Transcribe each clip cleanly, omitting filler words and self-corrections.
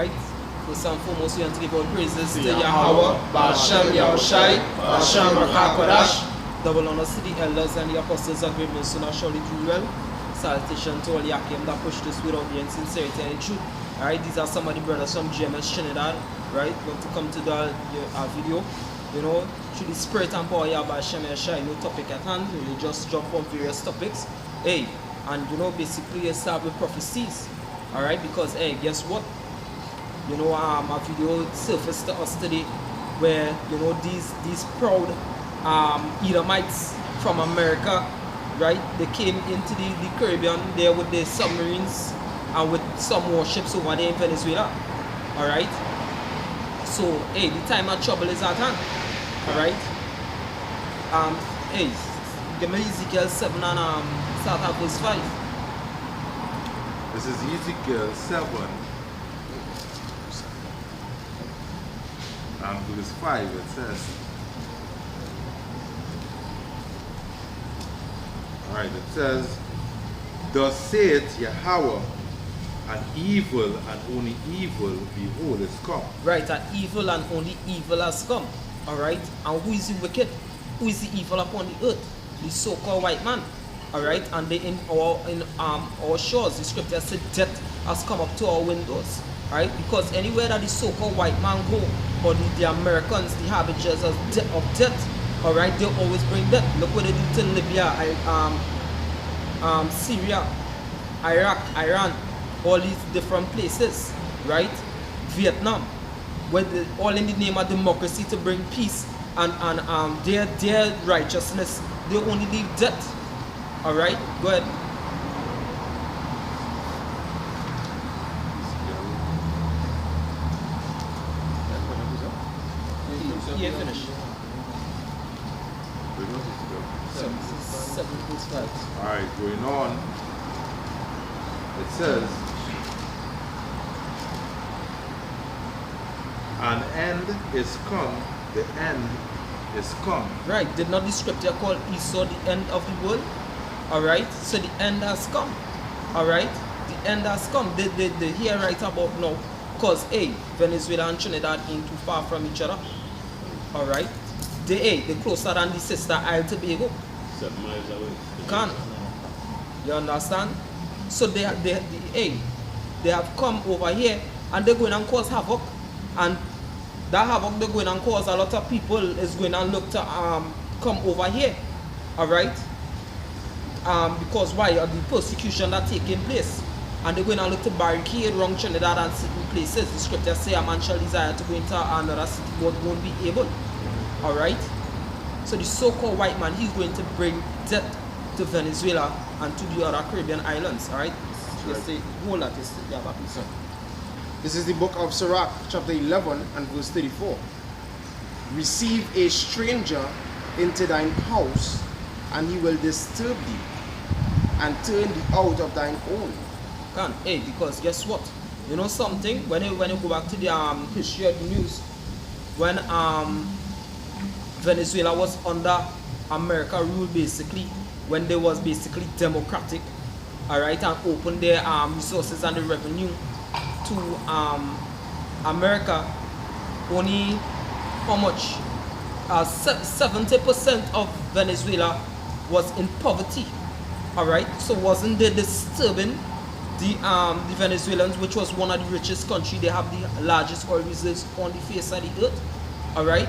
Alright? First and foremost, we want to give our praises to Yahweh, Ba'ashem Yahushai, Ba'ashem HaKadosh. Double honors to the elders and the apostles of great men, so not surely do well. Salutation to all the Yakim that pushed this with audience, sincerity and truth. Alright, these are some of the brothers from GMS Trinidad, right? Going to come to the video, you know, through the spirit and power of Ba'ashem Yahushai, no topic at hand, we just jump on various topics. Hey, and you know, basically you start with prophecies. Alright, because hey, guess what? You know, a video surfaced to us today where, you know, these proud Edomites from America, right? They came into the Caribbean there with their submarines and with some warships over there in Venezuela. Alright? So, hey, the time of trouble is at hand. Alright? Hey, give me Ezekiel 7 and start at verse 5. This is Ezekiel 7 and verse 5. It says, alright, it says, thus saith Yahweh, an evil and only evil, behold, is come. Right, an evil and only evil has come. Alright, and who is the wicked? Who is the evil upon the earth? The so-called white man. Alright, and they in our shores, the scripture said death has come up to our windows. Right, because anywhere that the so-called white man go, or the Americans, the harbingers of death, alright, they always bring death. Look what they did to Libya, Syria, Iraq, Iran, all these different places, right? Vietnam, where all in the name of democracy to bring peace and their righteousness, they only leave death. Alright, go ahead. Yeah, finish. Alright, going on. It says, an end is come, the end is come. Right, did not the scripture call Esau the end of the world? Alright, so the end has come. Alright, the end has come. They hear right about now. Because, hey, Venezuela and Trinidad ain't too far from each other. Alright, they closer than the sister Isle Tobago. 7 miles away. Can you understand? So they have come over here and they're going and cause havoc, and that havoc they're going and cause, a lot of people is going and look to come over here. Alright, because why? Of the persecution that taking place, and they're going to look to barricade around Trinidad and certain places. The scripture say a man shall desire to go into another city but won't be able. Alright? So the so-called white man, he's going to bring death to Venezuela and to the other Caribbean islands. Alright? Yes, hold that. This is the book of Sirach, chapter 11 and verse 34. Receive a stranger into thine house, and he will disturb thee, and turn thee out of thine own. Hey, because guess what? You know something? When you go back to the history of the news, when Venezuela was under America rule, basically, when they was basically democratic, alright, and opened their resources and the revenue to America, only how much? 70% of Venezuela was in poverty. Alright, so wasn't they disturbing the Venezuelans, which was one of the richest countries? They have the largest oil reserves on the face of the earth. Alright,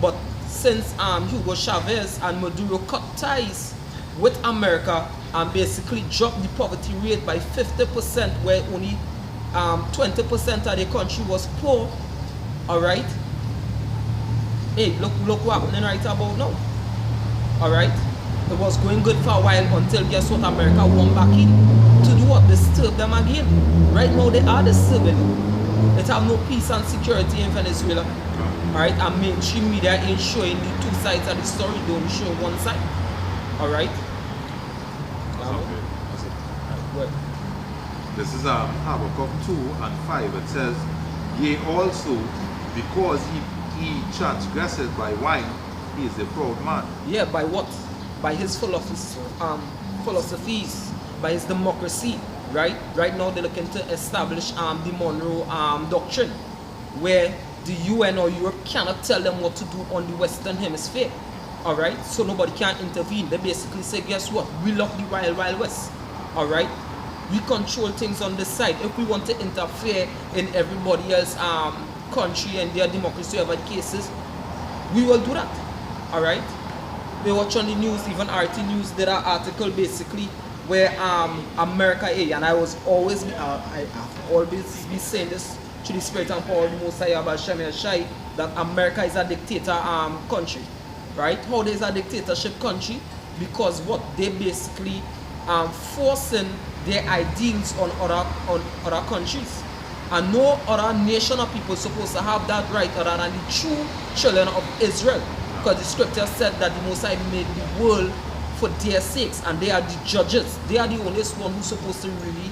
but since Hugo Chavez and Maduro cut ties with America and basically dropped the poverty rate by 50%, where only 20% of the country was poor. Alright, hey, look what's happening right about now. Alright, it was going good for a while until guess what? America won back in to do what? Disturb them again. Right now they are disturbing. They have no peace and security in Venezuela. Alright, and mainstream media ain't showing the two sides of the story, they only show one side. Alright? This is Habakkuk 2 and 5. It says, yea also, because he transgressed by wine, he is a proud man. Yeah, by what? By his philosophies, by his democracy, right? Right now they're looking to establish the Monroe Doctrine, where the UN or Europe cannot tell them what to do on the Western Hemisphere. Alright, so nobody can intervene. They basically say, guess what? We love the Wild Wild West. Alright? We control things on this side. If we want to interfere in everybody else's country and their democracy or whatever cases, we will do that. Alright? We watch on the news, even RT News did an article basically where America, and I was always, I've always been saying this to the Spirit and power of the Most High about Shamir Shai, that America is a dictator country. Right? How there's a dictatorship country? Because what they basically forcing their ideals on other countries, and no other nation of people supposed to have that right other than the true children of Israel. Because the scripture said that the Most High made the world for their sakes, and they are the judges. They are the only one who's supposed to really,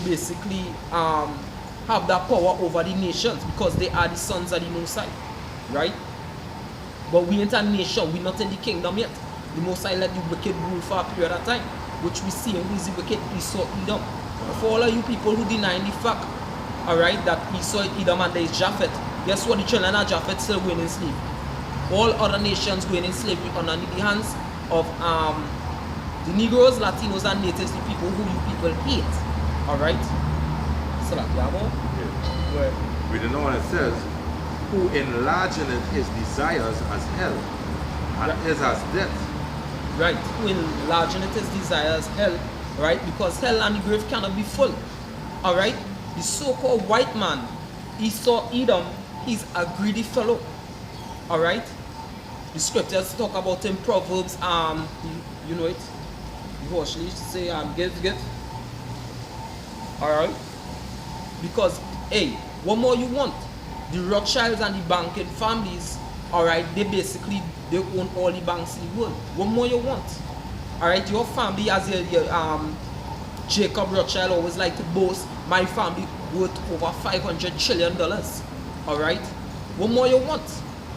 basically have that power over the nations, because they are the sons of the Most High, right? But we ain't a nation, we're not in the kingdom yet. The Most High let the wicked rule for a period of time, which we see who is the wicked, Esau, Edom. For all of you people who deny the fact, alright, that Esau, Edom, and there is Japheth, guess what? The children of Japheth still going in slavery. All other nations going in slavery under the hands of the Negroes, Latinos, and natives, the people who you people hate. Alright? So like, yeah. We don't know what it says. Who enlargeneth his desires as hell, and is as death. Right, who enlargeneth his desires hell, right? Because hell and the grave cannot be full. Alright? The so-called white man, Esau, Edom, he's a greedy fellow. Alright? The scriptures talk about in Proverbs, you know it. You actually say give. Alright? Because, hey, what more you want? The Rothschilds and the banking families, alright, they own all the banks in the world. What more you want? Alright, your family, as your Jacob Rothschild always like to boast, my family worth over $500 trillion. Alright? What more you want?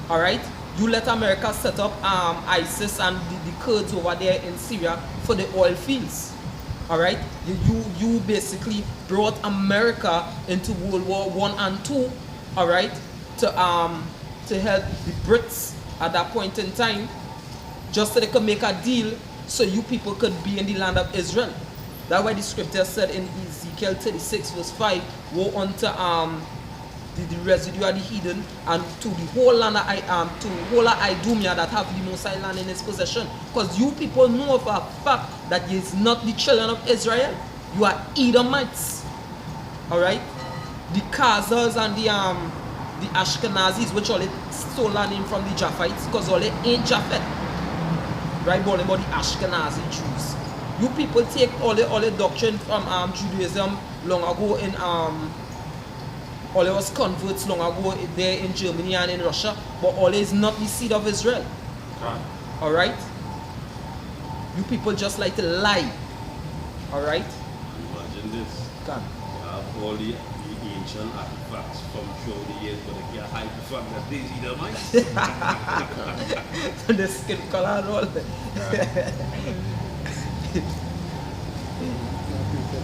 Alright? You let America set up ISIS and the Kurds over there in Syria for the oil fields. Alright? You basically brought America into World War I and II. Alright, to help the Brits at that point in time, just so they could make a deal so you people could be in the land of Israel. That's why the scripture said in Ezekiel 36 verse 5, woe unto the residue of the heathen, and to the whole land of to the whole of Idumea that have the Most High land in its possession. Because you people know for a fact that you is not the children of Israel. You are Edomites. Alright? The Khazars and the Ashkenazis, which all stole their name from the Japhites, because all they ain't Japhet. Right, but about the Ashkenazi Jews. You people take all the doctrine from Judaism long ago in all it was converts long ago there in Germany and in Russia, but all is not the seed of Israel. Right. Alright? You people just like to lie. Alright? Imagine this. Can. You have all the ancient artifacts from through the years, but they can't hide the fact that these Edomites. The skin color and all.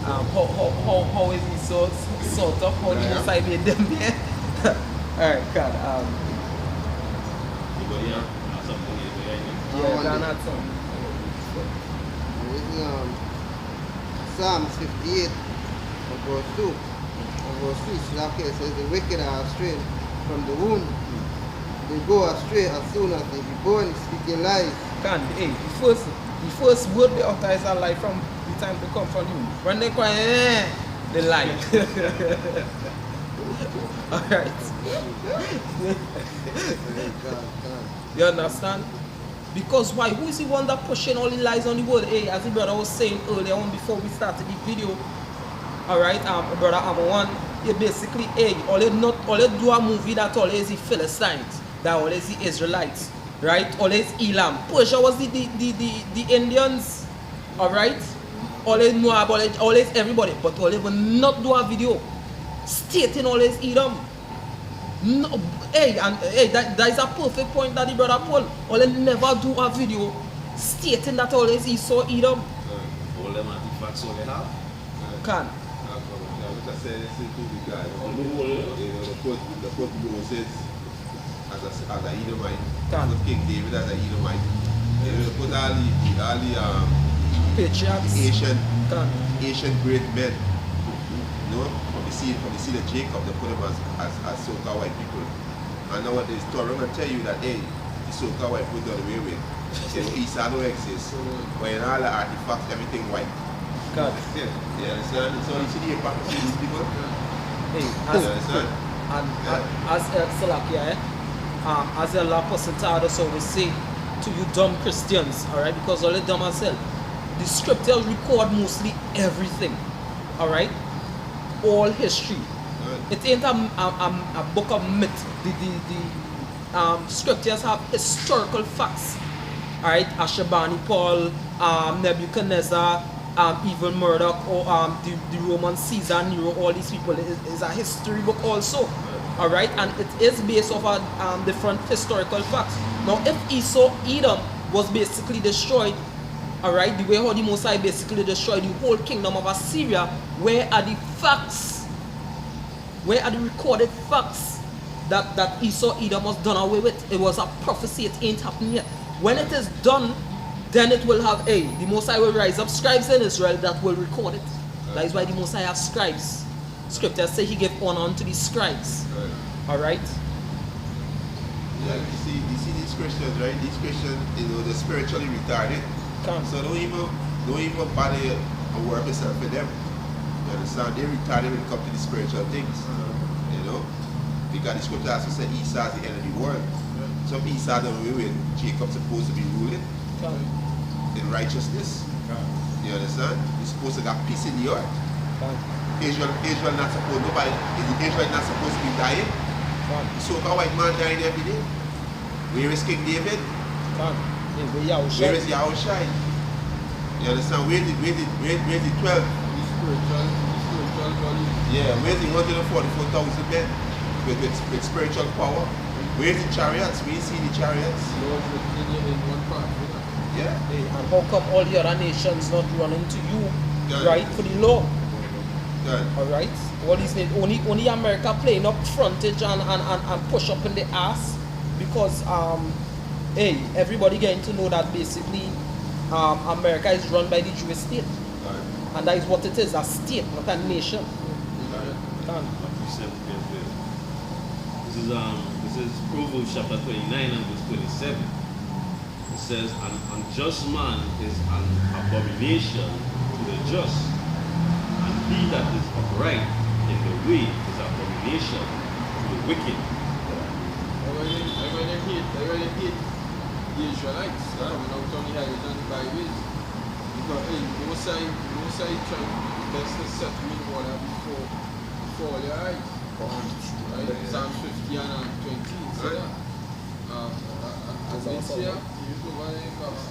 How is he so sort of how the Most High made them there? Alright, God. You go here, have something here, Yeah, Dan had some. Psalms 58, verse 2, verse 3, Slakia says, the wicked are astray from the womb. They go astray as soon as they be born, speaking lies. Hey, the first word they utter is a lie from the time they come from you. When they cry, they lie. Alright. You understand? Because why? Who is the one that pushing all the lies on the world? Hey, as the brother was saying earlier on before we started the video, alright, brother Amawan, you basically, hey, all they do a movie that all is the Philistines, that all is the Israelites, right? All is Elam. Persia was the Indians, alright? All they know about it, all is everybody, but all they will not do a video stating all is Edom. No, hey, that is a perfect point that the brother Paul. All they never do a video stating that all is Esau, Edom. all them artifacts all they have. Can. What I said, this is to the guy. The put Moses as a Edomite. Can. Put King David as a Edomite. They put all the Patriots. Can. Asian great men. You know, from the seed of Jacob, they put them as so-called white people. And now what the story will tell you that, hey, the so-called white people done away with. You know, Esau don't exist. But in all the artifacts, everything white. Can. You understand? So you see the hypocrisy of these people? Hey, You understand? as Salakia, as the law person taught us always say to you dumb Christians, alright, because all the dumb ourselves. The scriptures record mostly everything, alright? All history. It ain't a book of myth. The scriptures have historical facts, alright? Ashurbanipal, Paul, Nebuchadnezzar, even Murdoch, or the Roman Caesar, Nero, all these people is a history book also, alright? And it is based off of different historical facts. Now, if Esau, Edom was basically destroyed, alright, the way how the Mosai basically destroyed the whole kingdom of Assyria, where are the facts? Where are the recorded facts that Esau, Edom was done away with? It was a prophecy, it ain't happened yet. When it is done, then it will have the Mosai will rise up scribes in Israel that will record it. That is why the Mosai have scribes. Scriptures say he gave honor unto the scribes. Alright? Yeah, you see these Christians, right? These Christians, you know, they're spiritually retarded. So don't even bother and work yourself for them. You understand? They're retarded when it comes to the spiritual things. You know? Because the scripture also said Esau is the end of the world. So if Esau done away with, Jacob's supposed to be ruling in righteousness. You understand? He's supposed to have peace in the earth. Israel not supposed, Israel not supposed to be dying. The so-called white man dying every day. Where is King David? Where is Yahushai? You understand? Where's the 12? Yeah, where's the 144,000 men with spiritual power? Where's the chariots? Where you see the chariots? Yeah. And how come all the other nations not running to you, right, for the law? Alright? All these only America playing up frontage and push up in the ass because everybody getting to know that basically America is run by the Jewish state. And that is what it is, a state, not a nation. This is Proverbs chapter 29 and verse 27. It says, an unjust man is an abomination to the just, and he that is upright in the way is an abomination to the wicked. I really hate the Israelites coming out on the highways and the byways. Because Mosai trying to best to set me in water before your eyes. Right? Psalm 50 and 20. So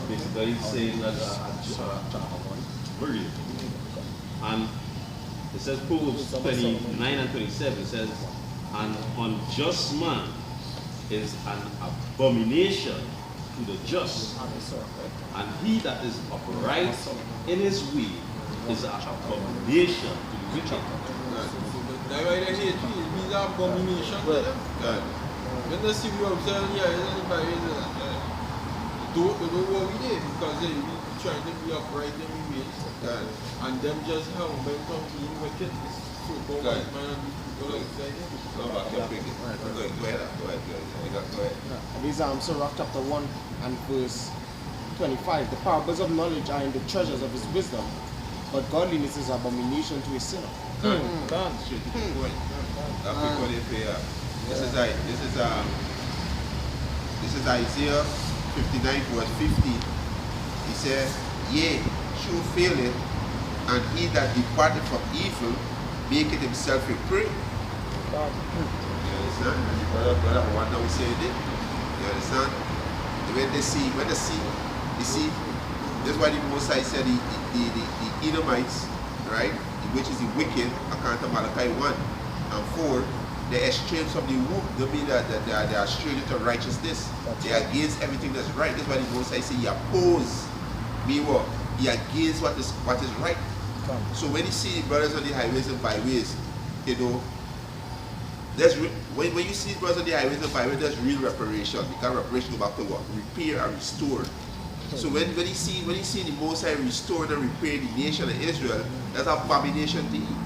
Basically saying that and it says Proverbs 29 and 27 says, an unjust man is an abomination to the just, and he that is upright in his way is an abomination to the wicked. That's why they hate me. It means abomination to them. When they see we observe don't worry there because they trying to be upright in the ways. And them just how men come being wicked. So-called white man and people like that. Go ahead. This is Sirach chapter 1 and verse 25. The parables of knowledge are in the treasures of his wisdom, but godliness is abomination to a sinner. This is Isaiah 59 verse 50. He said, yea, true faileth, and he that departed from evil maketh himself a prey. You understand? Brother Wanda will say it. You understand? When they see, you see, that's why the Mosai said the Edomites, right, which is the wicked, according to Malachi 1 and 4, they estranged from the womb. Don't mean that they are estranged to righteousness. They are against everything that's right. That's why the Mosai say he oppose me what? He against what is right. So when you see the brothers on the highways and byways, you know, when you see the brothers on the highways and byways, there's real reparation. Because reparation go back to what? Repair and restore. So when you see the Most High restore and repair the nation of Israel, that's an abomination to you.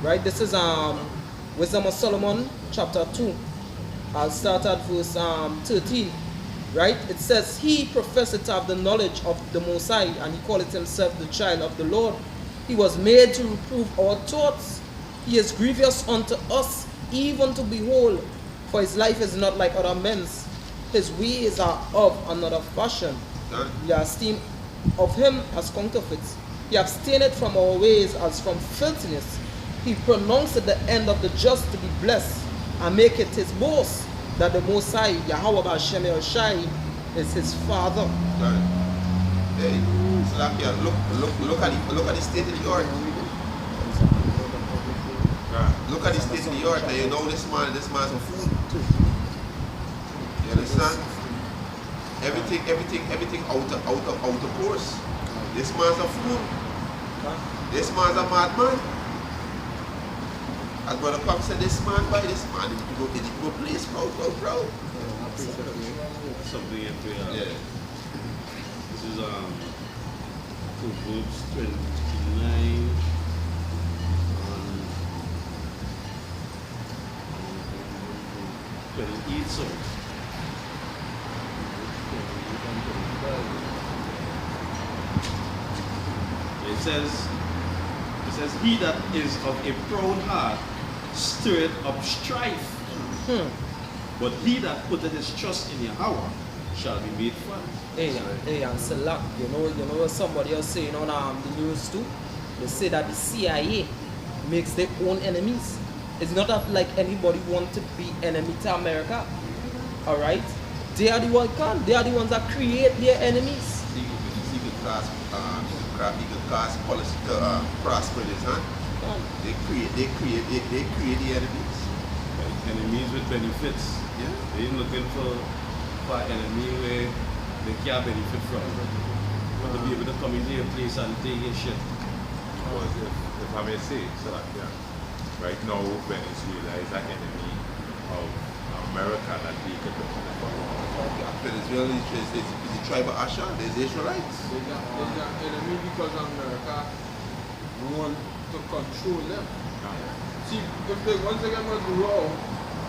Right, this is Wisdom of Solomon chapter 2. I'll start at verse 13. Right, it says, he professed to have the knowledge of the Most High, and he calleth himself the child of the Lord. He was made to reprove our thoughts. He is grievous unto us, even to behold, for his life is not like other men's. His ways are of another fashion. We esteem of him as counterfeits. He abstaineth from our ways as from filthiness. He pronounced the end of the just to be blessed, and make it his boast that the Most High, Yahweh B'Shem Yahushai, is his father. Hey, look at the state of the earth. Look at the state of the earth, and you know this man's a fool. You understand? Everything out of course. This man's a fool. This man's a madman. As Brother Pam said, this man, he go place, bro. Something into yeah. This is Proverbs 29 28. So it says, he that is of a proud heart stirreth up strife. But he that putteth his trust in Yahweh shall be made fun. Hey, and Selak, you know somebody else saying on the news too, they say that the CIA makes their own enemies. It's not that like anybody want to be enemy to America. Alright? They are the ones that create their enemies. He could cause policy to prosper this, huh? They create the enemies. Enemies with benefits. Yeah. They ain't looking for an enemy where they can't benefit from. Want to be able to come into your place and take your shit. If I may say, so that, right now Venezuela is an enemy of America that they could Venezuela is the tribe of Asher, there's Israelites. They're an enemy because America want to control them. See, if they once again was wrong,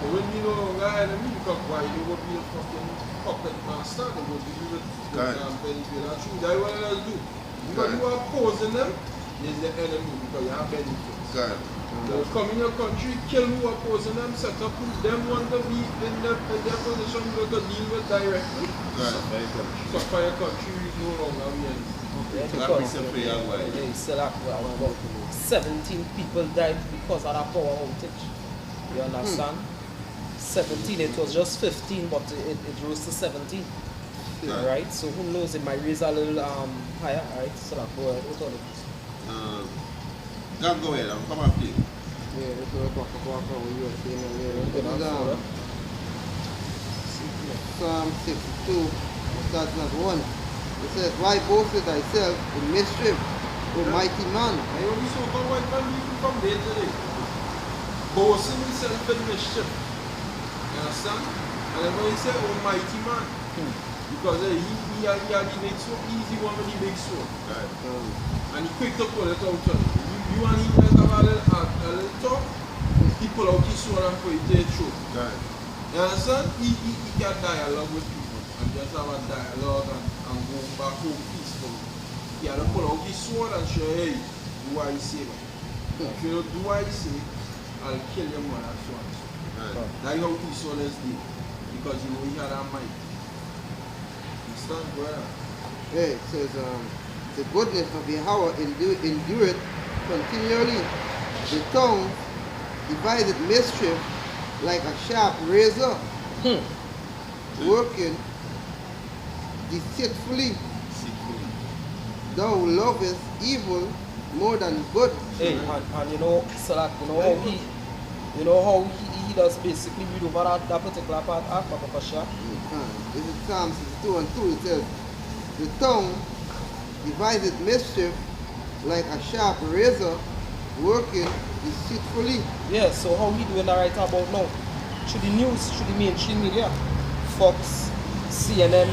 they wouldn't be no longer enemy because why they would be a fucking puppet master, they would be with Venezuela. True, that's what they'll do. Because you are opposing them, is the enemy because you have benefits. They'll come in your country, kill who are opposing them, set up who them want to be in their position to deal with directly. Suffer your country is no longer the enemy. They still have about 17 people died because of that power outage. You understand? 17, it was just 15, but it rose to 17. Right? So who knows, it might raise a little higher, right? So that go ahead, what are God, go ahead, come on, please. Yeah, this is what you were saying earlier. Psalm 62, starting at 1. It says, why boasteth thyself in mischief, O mighty man? I only saw the white man even from day to day. Boasting himself in mischief. You understand? And then when he said, oh mighty man, because he had made so easy one when he makes so. And he quick to pull it out on you and he have a little talk, he pull out his sword and put it to his throat. You understand? He can dialogue with people and just have a dialogue and go back home peacefully. He had to pull out his sword and say, hey, do what I say. If you don't do what I say, I'll kill your mother, so and so. That's how Esau is dead. Because you know he had a might. Understand, brother? Yeah, it says, the goodness of Yahweh endureth continually. The tongue divided mischief like a sharp razor, working deceitfully. Thou lovest evil more than good. Hey, and you know, so that you know how he does basically read over that particular part of Papa Pasha. This is Psalm 62 and 2. It says, The tongue deviseth mischief like a sharp razor, working deceitfully. Yeah, so how he doing that right about now? Through the news, through the mainstream media, Fox, CNN,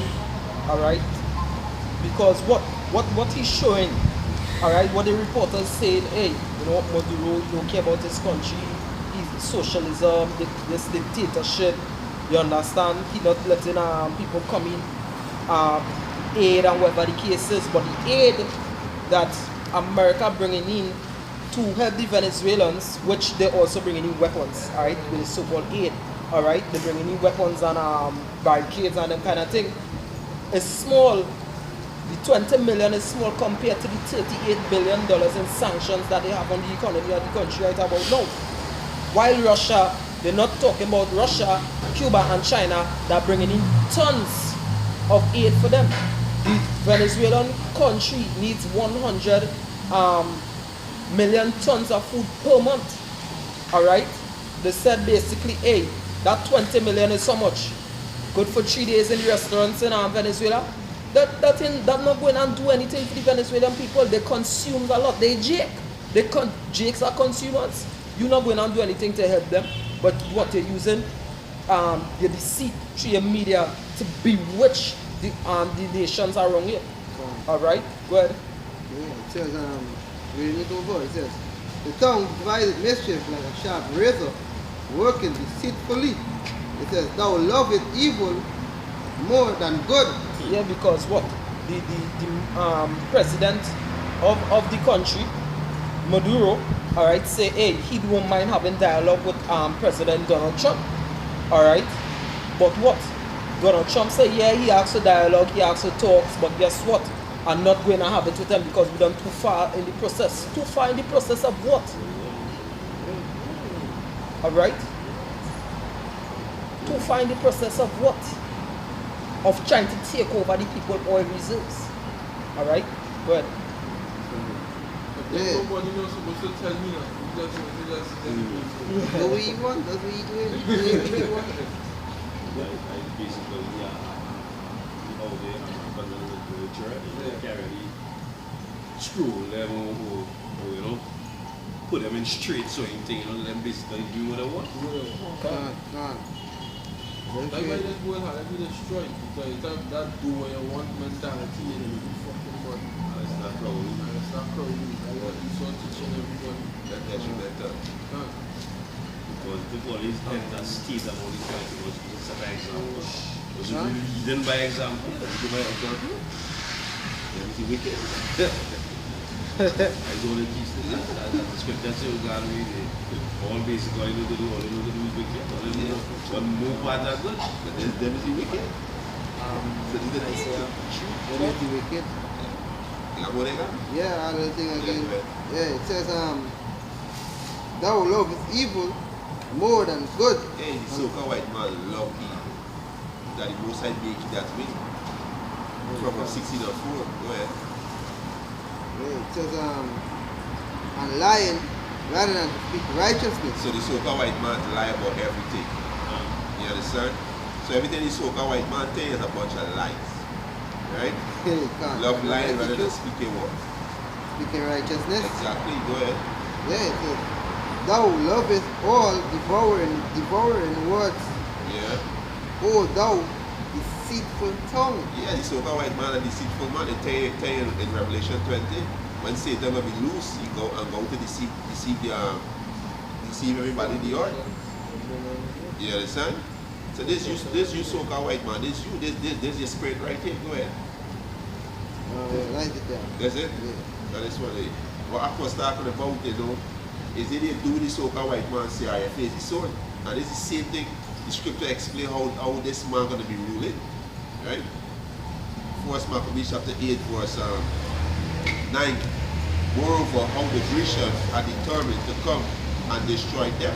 alright? Because what he's showing, alright, what the reporters saying, hey, you know what, Maduro, you don't care about his country, he's socialism, this dictatorship, you understand? He not letting people come in, aid and whatever the case is, but the aid that America bringing in to help the Venezuelans, which they're also bringing in weapons, alright, with the so-called aid, alright, they're bringing in weapons and barricades and them kind of thing. It's small. The 20 million is small compared to the $38 billion in sanctions that they have on the economy of the country right about now. While Russia, they're not talking about Russia, Cuba and China that are bringing in tons of aid for them. The Venezuelan country needs 100 million tons of food per month. Alright? They said basically, hey, that 20 million is so much. Good for 3 days in the restaurants in Venezuela. That not going and do anything for the Venezuelan people. They consume a lot. They jake. Jakes are consumers. You're not going and do anything to help them. But what you're using, your deceit through your media to bewitch the nations around you. Alright? Go ahead. Yeah, it says, reading it over, it says, the tongue divided mischief like a sharp razor, working deceitfully. It says, thou lovest evil more than good. Yeah, because what? The president of the country, Maduro, alright, say, hey, he don't mind having dialogue with President Donald Trump. Alright? But what? Donald Trump say, yeah, he asked for dialogue, he asked for talks, but guess what? I'm not going to have it with them because we done too far in the process. Too far in the process of what? Alright? Too far in the process of what? Of trying to take over the people oil reserves. Alright? Go ahead. Yeah. Nobody knows supposed to tell me that. He just tell me. Do we want? Does we do it? Do we want? Basically, all day I'm going to the church, carry the screw them or, you know, put them in straight so anything, you know, them basically do what they want. God. That's why this world has to be destroyed, because it's that do what you want mentality and you fucking want. It's not crowded. And it's not crowded. That's what you saw teaching everybody. That's your better. Because people always tend to state and all these kind of things, was set by example. Was leading by example, leading by example. Everything wicked. I don't want to teach this. The scripture says God really all basically all you know to do is wicked. But no part are good. But there's definitely wicked. So this is Isaiah. Everything wicked. Yeah, I don't think again. Yeah, it says, thou lovest evil more than good. Hey, the so-called white man love evil. That the most I make it that way. From 16 or 4. Go ahead. Yeah, it says, and lying rather than to speak righteousness. So the so-called white man lie about everything. You understand? So everything the so-called white man tell is a bunch of lies. Right? Love lying rather than speaking what? Speaking righteousness. Exactly, go ahead. Yeah, it says, thou lovest all devouring words. Yeah. Oh, thou deceitful tongue. Yeah, the so-called white man and deceitful man, they tell you in Revelation 20, when Satan will be loose, he go to deceive everybody in the earth. You understand? So this you so-called white man, this your spirit right here. Go ahead. Write it down. That's it? Yeah. That is what I was talking about, you know, is they do the so-called white man say, I face the sword. And it's the same thing, the scripture explain how this man going to be ruling. Right? 1 Maccabees chapter 8 verse 9. Moreover, how the Grecians are determined to come and destroy them.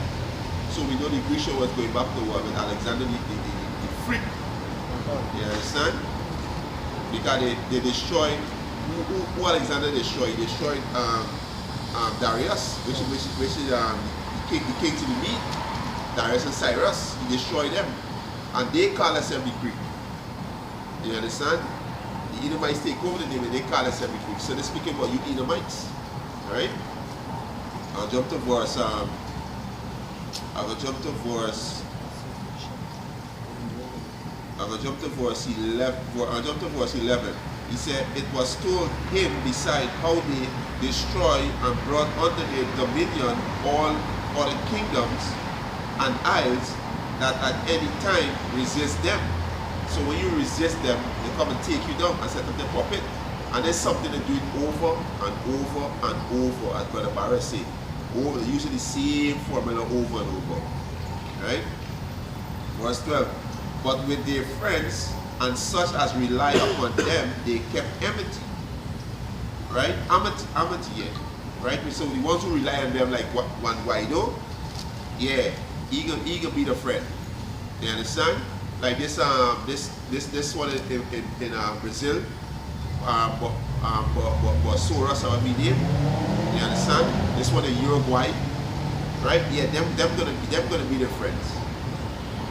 So we know the Grecian was going back to war with Alexander the freak. You understand? Because they destroyed, who Alexander destroyed? He destroyed Darius, which is the king to the Mede. Darius and Cyrus, he destroyed them. And they call themselves the Greek. You understand? The Edomites take over the name and they call us everything. So they're speaking about you Edomites. Alright? I'll jump to verse I'm gonna jump to verse 11. He said, it was told him beside how they destroy and brought under their dominion all other kingdoms and isles that at any time resist them. So when you resist them, they come and take you down and set up their puppet. And there's something to do it over and over and over, as Brother Barra said. Over, usually the same formula over and over. Right? Verse 12. But with their friends and such as rely upon them, they kept enmity. Right? Amity, yeah. Right? So the ones who rely on them, like one Guaido, yeah, he gonna be the friend. You understand? Like this one in Brazil, Soros or medium. You understand? This one in Uruguay, right? Yeah, them gonna be their friends,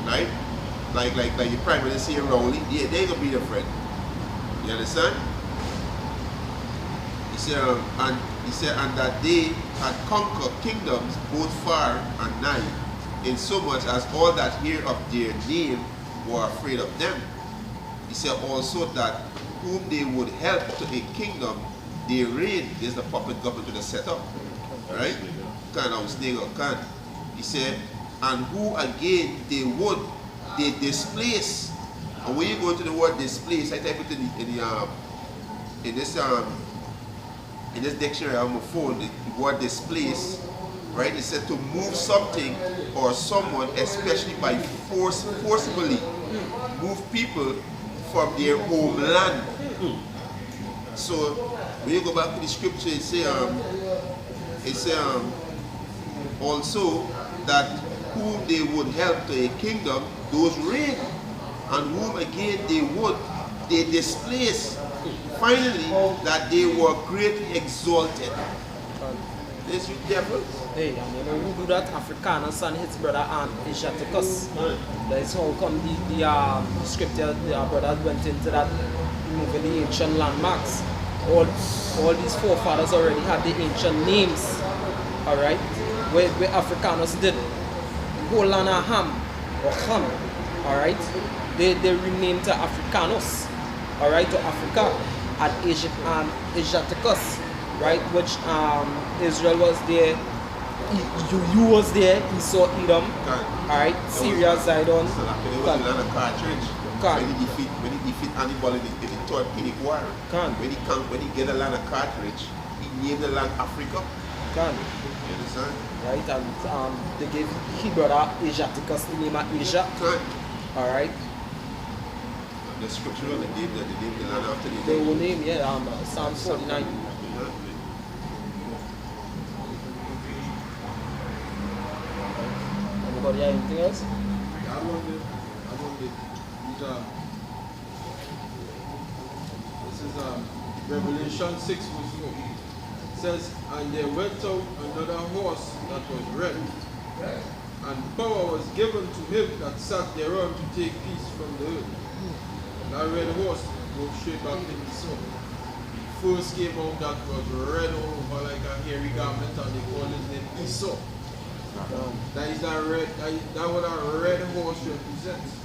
right? Like your Prime Minister here, Rowley, yeah, they gonna be their friend. You understand? He said, and that they had conquered kingdoms both far and nigh, in so much as all that hear of their name were afraid of them. He said also that whom they would help to a kingdom, they reign. There's the puppet government to the setup, right? Kind of snake or can. He said, and who again they displace. And when you go to the word displace, I type it in this dictionary on my phone, the word displace, right? It said to move something or someone, especially by forcibly move people from their homeland. So when you go back to the scripture, it say also that whom they would help to a kingdom, those reign, and whom again they displace. Finally, that they were greatly exalted. This you devil. Hey, and you know who do that? Africanus and his brother Asiaticus. That's how come the scripture, the brothers went into that, removing the ancient landmarks. All these forefathers already had the ancient names. Alright? Where Africanus did. Whole land of Ham or Ham. Alright? They renamed to Africanus. Alright, to Africa. And Asiaticus. Right, which Israel was there, you was there, Esau, Edom, alright, Syria, Zidon. So that it was the land of Carthage. When he defeat Hannibal in the Third Punic War. When he get the land of Carthage, he named the land Africa. You understand? Right, and they gave his brother Asiaticus the name of Asia. Alright. The scripture they gave the land after the They will name, yeah, Psalm 49. Anybody have anything else? I wonder, this is Revelation 6 verse 4. It says, and there went out another horse that was red, and power was given to him that sat thereon to take peace from the earth. That red horse goes straight back to Esau. First came out that was red all over like a hairy garment, and they call his name Esau. That is that red. That what a red horse represents.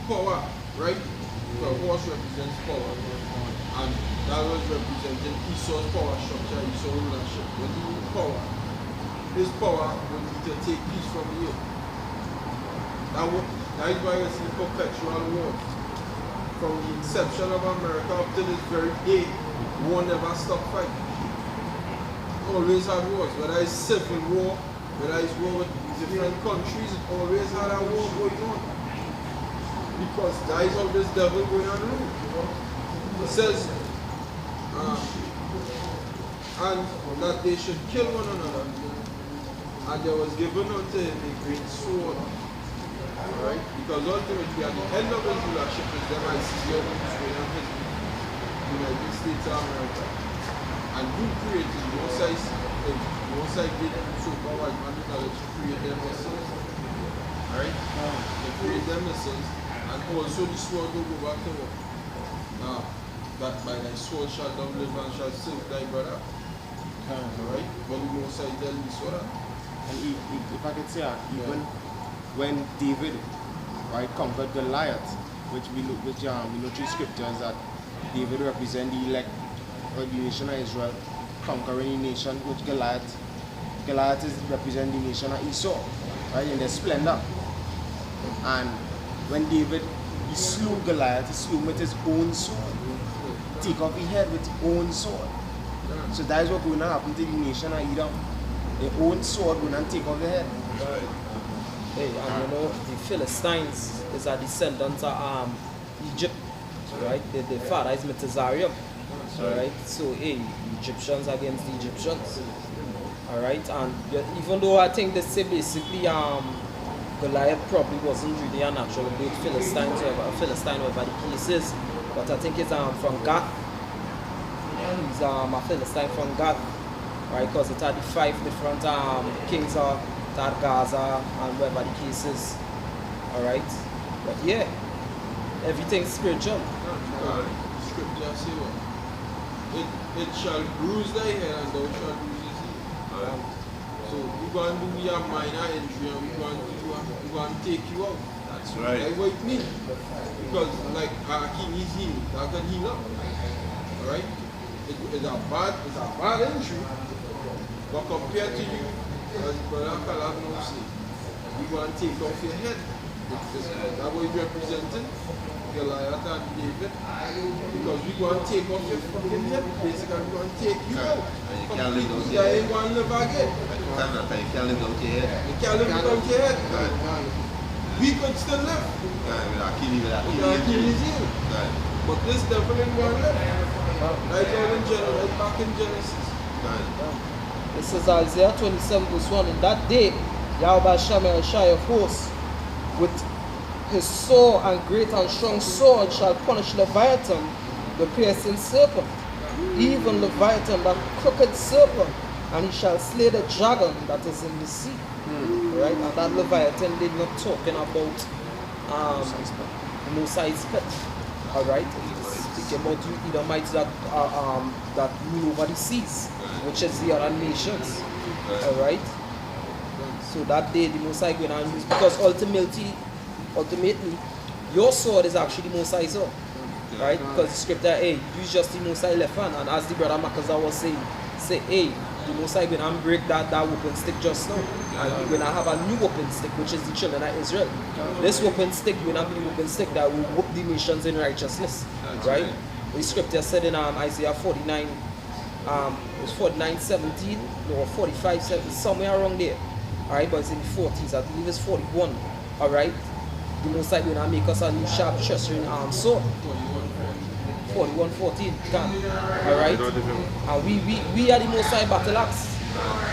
Power, right? The horse represents power, and that was representing Esau's power structure, Esau's rulership. When he used power, his power would be to take peace from the earth. That is why we see perpetual war. From the inception of America up to this very day, war never stopped fighting. Always had wars, whether it's civil war, whether it's war with different countries, it always had a war going on. Because that is how this devil going on rule. It says, and that they should kill one another. And there was given unto him a great sword. Alright? Because ultimately at the end of his rulership is them I see how he's going on his United States of America. And who created most I did so far white man because to create them missiles. Alright? They create them missiles and also the sword will go back to work. Now, that by thy sword shalt thou live and shalt serve thy brother. Alright? But the Most High tell Esau that. And if I could say, even when David, right, conquered Goliath, which we know through scriptures that David represent the elect or the nation of Israel, conquering the nation, which Goliath is represent the nation of Esau, right, in their splendor. And when David, he slew Goliath, he slew him with his own sword. Take off his head with his own sword. So that is what going to happen to the nation of Edom. Their own sword going to take off the head. Hey, and you know, the Philistines is a descendant of Egypt, right? Their father is Metazarium, alright? So, hey, Egyptians against the Egyptians, alright? And even though I think they say basically Goliath probably wasn't really a natural great Philistine, whatever the case is, but I think it's from Gath. He's a Philistine from Gath, right? Because it had the 5 different kings of Gaza and whatever the case is. Alright? But yeah, everything's spiritual. Scripture say what? It shall bruise thy head and thou shalt bruise his heel. So we're going to do your minor injury and we're going to take you out. That's right. Like what it means. Because like our king is healed, that can heal up. Alright? It's a bad injury. But compared to you, as Brother Kalab now say, we're going to take off your head. That's what you're representing, Goliath and David. Because we're going to take off your fucking head. Basically, we're going to take you out. And you can't live without You your head. ain't going to live again. You can't live without your head. You can't live without your head. We could still live. Without killing His heel. But this devil ain't going to live. Right back in Genesis. This is Isaiah 27 verse 1. In that day, Yahweh Shammah of hosts, with his sore and great and strong sword shall punish Leviathan, the piercing serpent, even Leviathan, that crooked serpent, and he shall slay the dragon that is in the sea. Right? And that Leviathan, they're not talking about Mosai's pit. Alright? Speaking about you Edomites that rule over the seas, which is the other nations. Alright? So that day the Mosai going to use, because ultimately your sword is actually the Mosai sword. Right? Because the scripture, hey, use just the Mosai left hand, and as the brother Makaza was saying, say, hey, the Mosai going to break that whooping stick just now. And we're going to have a new whooping stick, which is the children of Israel. This whooping stick will not be the whooping stick that will whoop the nations in righteousness. Right? The scripture said in Isaiah 49, it was 49:17 or 45:17, somewhere around there. Alright, but it's in the 40s, I believe it's 41. Alright? The Mosai going to make us a new sharp treasuring sword. 41:14. Alright? And we are the Mosai battle axe.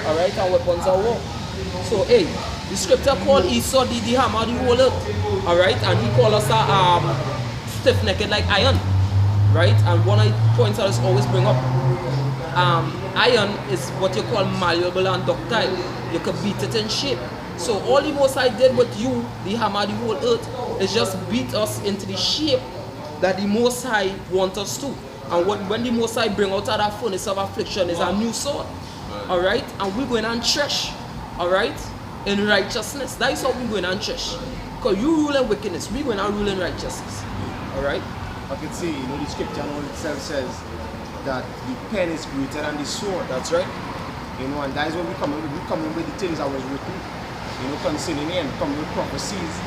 Alright, our weapons are war. So hey, the scripture called Esau the hammer, the whole earth. Alright, and he called us a stiff-necked like iron. Right? And one of the points I just always bring up, iron is what you call malleable and ductile. You can beat it in shape. So all the Mosai did with you, the hammer, the whole earth, is just beat us into the shape that the Mosai want us to. And when the Mosai bring out of that furnace of affliction is a new sword. Alright? And we're going and thresh. Alright? In righteousness. That is how we're going and thresh. Because you rule in wickedness, we're going to rule in righteousness. Alright? I can see, the scripture itself says that the pen is greater than the sword. That's right. And that is when we come in with the things that was written, concerning it, and come with prophecies.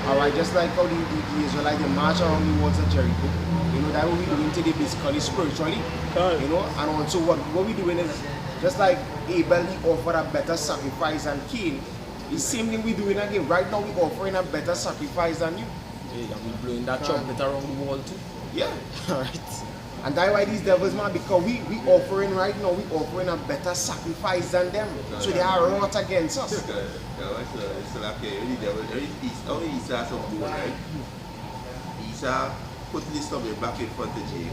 Alright, just like how the Israelites march around the walls of Jericho. That what we're doing today basically spiritually. And also what we're doing is just like Abel, he offered a better sacrifice than Cain. The same thing we're doing again. Right now we're offering a better sacrifice than you. Yeah, and we're blowing that trumpet around the wall too. Yeah. Alright. And that's why these devils, man, because we offering right now, we offering a better sacrifice than them. So they are wrought against us. It's like the devil, Esau has some gold, right? Esau put this stuff back in front of Jake.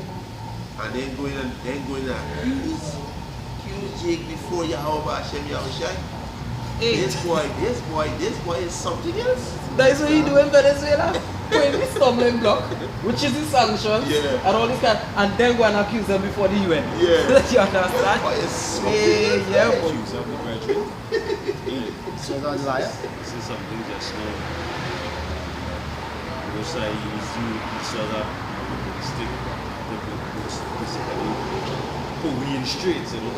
And then going and accuse Jake before Yahweh Hashem Yahushai. This boy is something else. That is what you do in Venezuela? put in the stumbling block, which is the sanctions, Yeah. and all this kind, and then go and accuse them before the UN. Yeah. You understand? Oh, it's so Yeah, yeah, boy. Choose of the brethren. So it's a liar. This is something just now. Most I use you so that the stick, basically put we in straight, you know,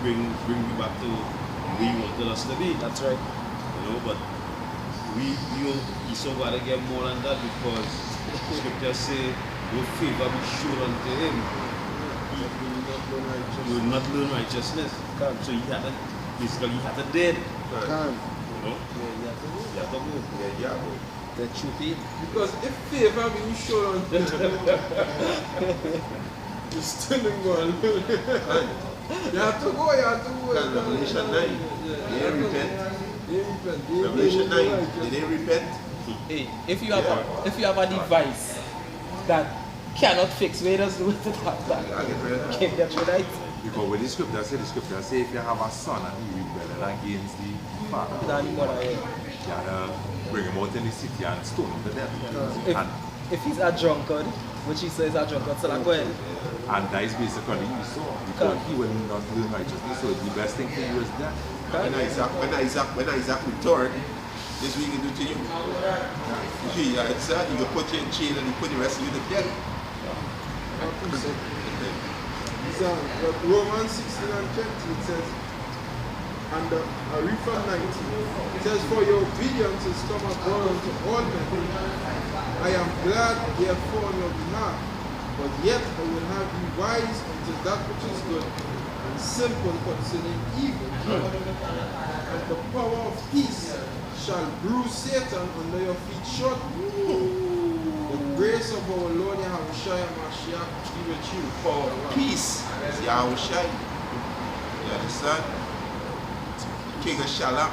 bring me back to where you wanted us to be. That's right. You know, but we so gotta get more than that because scriptures say no favor be shown unto him. He will not learn righteousness. So he had to basically he had to dead. Can. You know? You have to go. Yeah. The truth. Because if favor be shown unto you still in going. You have to go, you have to go. Revelation 9. They didn't repent. They repent. Revelation 9. Did they repent? Hey, if you have a device that cannot fix, where does do it to that? I get rid of that. Can't get rid of it. Because when the scripture say if you have a son and he rebelled against the father, Than mother, yeah. you have to bring him out in the city and stone him to death. If he's a drunkard, which he says a drunkard, so like go ahead. And that is basically Esau, because he will not learn righteousness. So the best thing for you is that. When Isaac returned, this is what he can do to you. Yeah, it's sad. You can put you in jail and you put the rest of you to death. So, Romans 16 and 20, it says, and I read from 19, it says, for your obedience is come abroad unto all men. I am glad therefore on your behalf, but yet I will have you wise unto that which is good, and simple concerning evil. And the power of peace shall bruise Satan under your feet shortly. The grace of our Lord Yahushua Mashiach be with you. For peace is Yahushua. You understand? King of Shalom.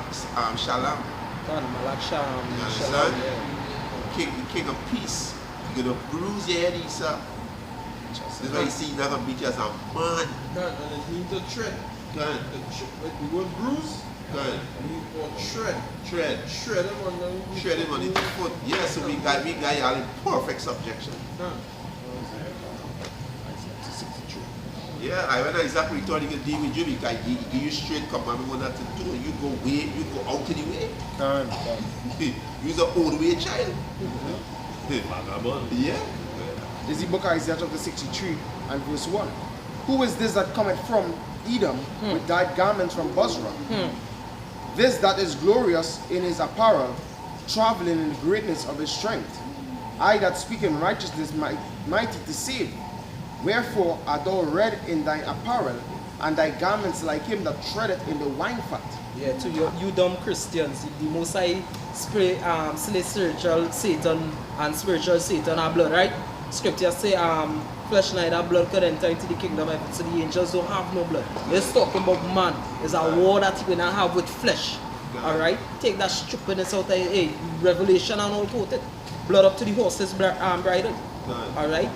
Shalom. Malak Shalom. You understand? King of peace. You're going to bruise your head, Esau. This is why you see you're not going to beat you as a man. God, and it means to tread. God. The word bruise God. means for tread. Tread. Shred him on the Tread him on his foot. Yeah, so we got y'all in perfect subjection. God. Yeah, I when Isaac returned, he can deal with you because he give you straight commandment what not to do. You go way, you go out of the way. You're the old way child. Yeah. This is the book of Isaiah chapter 63 and verse 1. Who is this that cometh from Edom with dyed garments from Bozrah? This that is glorious in his apparel, traveling in the greatness of his strength. I that speak in righteousness mighty to save. Wherefore art thou red in thy apparel, and thy garments like him that treadeth in the wine fat? Yeah, to you dumb Christians, the Most High slay spiritual Satan and spiritual Satan are blood, right? Scriptures say flesh neither blood could enter into the kingdom of heaven, so the angels don't have no blood. It's talking about man. It's a war that you gonna have with flesh. Alright? Take that stupidness out of Revelation and all quote it. Blood up to the horse's bridle. Alright?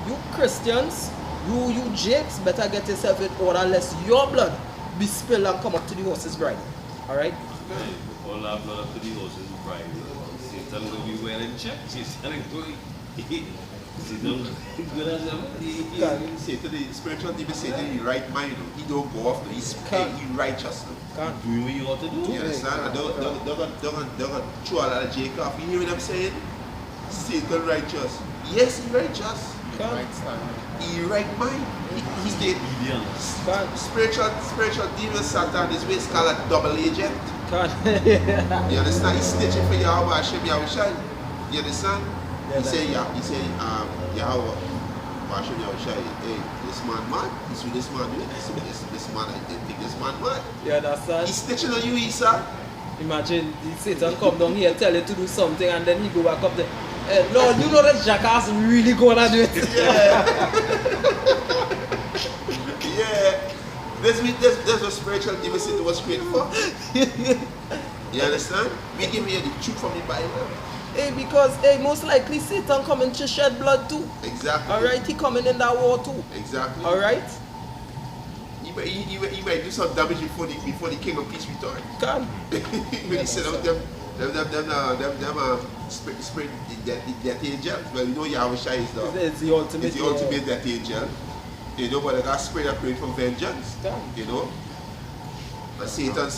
You Christians, you Jakes, better get yourself in order lest your blood be spilled and come up to the horse's bridle. Alright? All that blood up to the horse's bride. Satan will be well in check. Satan will be good as ever. Satan, the spiritual demon Satan in the right mind. He don't go off, he's righteous. Doing what you ought to do. You understand? They're going to throw a lot of Jake off. You hear what I'm saying? Satan righteous. Yes, he righteous. He right mind. He's the spiritual demon Satan is what is called a double agent. You understand? He's snitching for Yahweh Hashem Yahushai. You understand? He say Yahweh Hashem Yahushai, hey, this man mad. This what this man doing. This man, I didn't think this man mad. You understand? He's snitching on you, Esau. Imagine the Satan come down here, tell you to do something, and then he go back up there. Lord, you know that jackass really gonna do it. Yeah. Yeah. There's a spiritual demon Satan was created for. You understand? We give you the truth from the Bible. Because most likely Satan coming to shed blood too. Exactly. Alright, he coming in that war too. Exactly. Alright? He might do some damage before the King of Peace return. Can. When he sent out them spirit death angels. Well, you know Yahweh is It's the ultimate. it's the ultimate death angel. You know, but they got spirit of praying for vengeance. You know? And Satan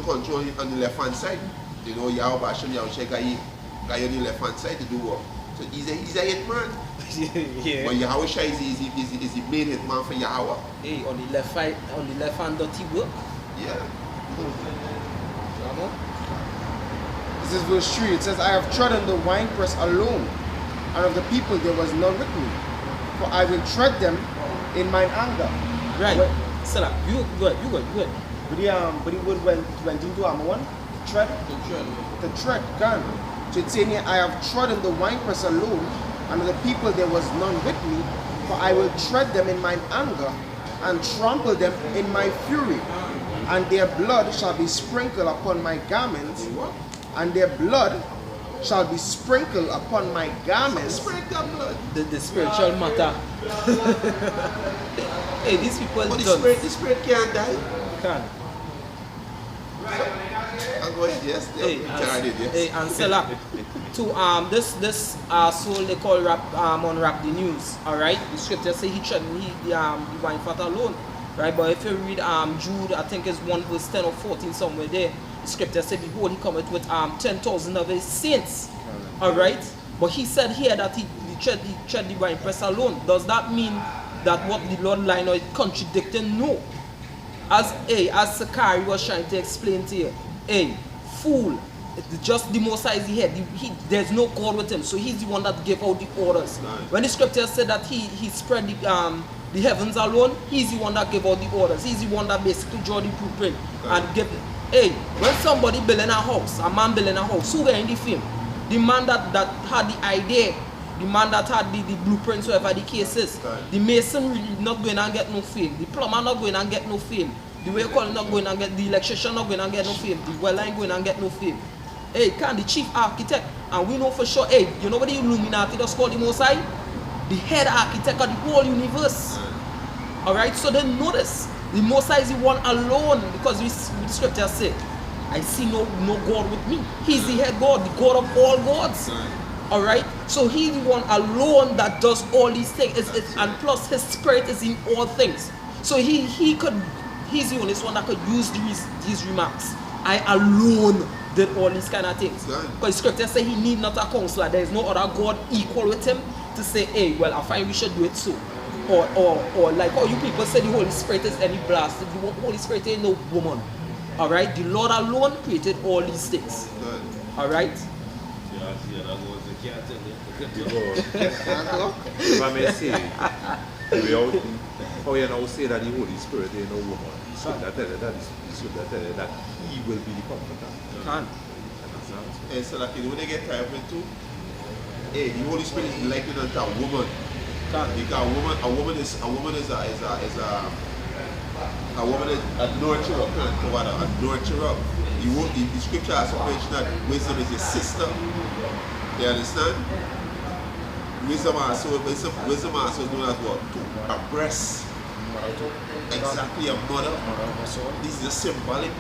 control it on the left hand side. You know, Yahweh Hashem, Yahweh guy on the left hand side to do what? So he's a hitman. Yeah. But Yahweh Shai is the main hitman for Yahweh. Hey, on the left hand dirty work. Yeah. This is verse 3. It says, I have trodden the winepress alone, and of the people there was none with me. For I will tread them in mine anger. Right. But, Salah, you good. but he would went into armor one. Tread. The tread. Gone. So it's saying here, I have trodden the winepress alone, and of the people there was none with me. For I will tread them in mine anger, and trample them in my fury. And their blood shall be sprinkled upon my garments. And their blood shall be sprinkled upon my garments. The spiritual matter. Hey, these people But don't. the spirit can't die. Can. I'll go ahead, yes. Hey, Yes. hey, and Salah, to this soul they call unwrap the news. All right, the scripture say he shouldn't the wine fat alone, right? But if you read Jude, I think it's 1 verse 10 or 14 somewhere there. The scripture said, behold, he cometh with 10,000 of his saints. All right, but he said here that he tread the wine press alone. Does that mean that what the Lord line is contradicting? No. As Sakari was trying to explain to you, fool, just the Most High is the head. There's no God with him, so he's the one that gave out the orders. Right. When the scripture said that he spread the heavens alone, he's the one that gave out the orders. He's the one that basically draw the blueprint and give it. When somebody building a house, a man building a house, who getting the fame? The man that had the idea, the man that had the blueprints, whatever the case is. Right. The mason really not going and get no fame. The plumber not going and get no fame. The way call not going and get, the electrician not going and get no fame. The well line going and get no fame. The chief architect, and we know for sure, you know what the Illuminati just call the Most High? The head architect of the whole universe. Alright, so then notice, the Most High is the one alone, because the scripture say, I see no God with me. He's the head God, the God of all gods. Alright, so he's the one alone that does all these things, and plus his spirit is in all things. So he's the only one that could use these remarks. I alone did all these kind of things. Because scripture say he need not a counselor. There is no other God equal with him to say, well, I find we should do it so. Or like how you people say the Holy Spirit is any blast. The Holy Spirit ain't no woman. Alright, the Lord alone created all these things. Alright? If I may say, how you now say that the Holy Spirit ain't no woman? So that tell you that he will be the comforter. And so like when they get tired of it too, the Holy Spirit is likened unto a woman. Because a woman is a nurturer, a nurturer. The scripture has mentioned that wisdom is your sister. You understand? Wisdom also known as what? A breast. Exactly, a mother. This is symbolic.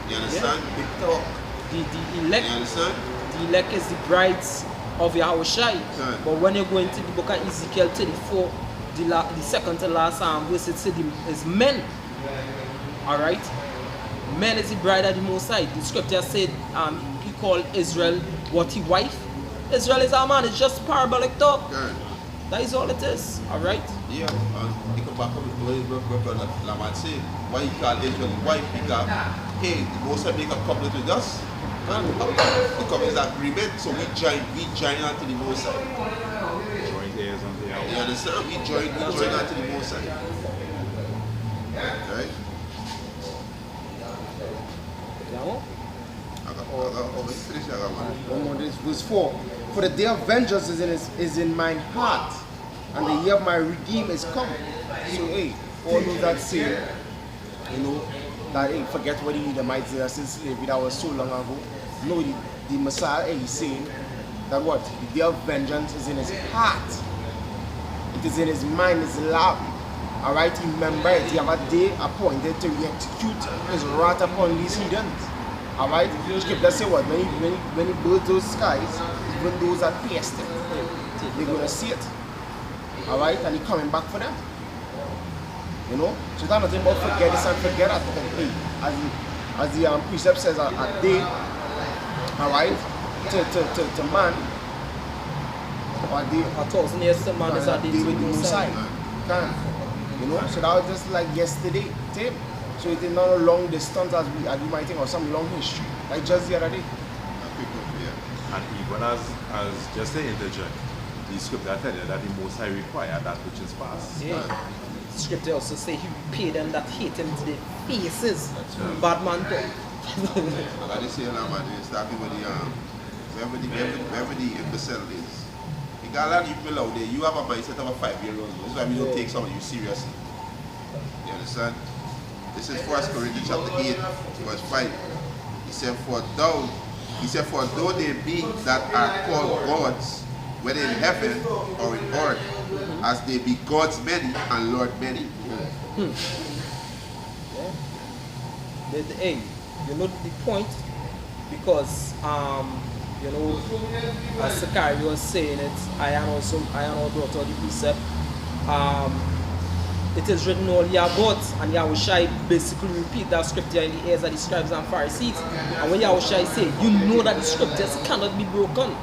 You understand? Big talk. The elect. You understand? The elect is the brides of Yahweh Shai. Right. But when you go into the book of Ezekiel 34, the second to last verse, it says is men. Alright? Men is the bride of the Most High. The scripture said he called Israel what he wife. Israel is our man, it's just parabolic talk. Right. That is all it is. Alright? Yeah, and he come back up with what Brother Lamont said. Why he called Israel his wife? Because, the Most High make a covenant with us. And the covenant is agreement, so we join onto the Most High. Joint heirs unto Yahweh. You understand? We join onto the Most High. Right? One more, this verse 4. For the day of vengeance is in mine heart, and the year of my redeem is come. So, all those that say, that forget what the Edomites did since slavery that was so long ago. No, the Messiah is saying that what? The day of vengeance is in his heart. It is in his mind, his love. Alright, remember it. He have a day appointed to execute his wrath upon these heathens. Alright? Scripture say what? When he builds those skies, even those that pierced him, they're gonna see it. Alright? And he's coming back for them. You know? So that's nothing about forget this and forget that. Hey, as the precept says, a day, alright, to man, or a day, 1,000 years to man is a day with the Most High. You know? So that was just like yesterday, Tim. So it is not a long distance as we might think, or some long history, like just the other day. And even as just the interject, the scripture tell you that the Most High require that which is past. Yeah. Scripture also say he repaid them that hate him to their faces. Bad man talk. I just say now, man, it's starting with the wherever the imbecile is. You got a lot of people out there, you have a mindset of a 5-year-old. That's why we don't take some of you seriously. You understand? This is 1 Corinthians chapter 8, verse 5. He said, for though there be that are called gods, whether in heaven or in earth, as they be gods many and Lord many. Hey, you know the point? Because you know, as Sakari was saying it, I am also brought out the precept. It is written all ye are gods, and Yahushua basically repeat that scripture in the ears of the scribes and Pharisees. And when Yahushua say, you know that the scriptures cannot be broken.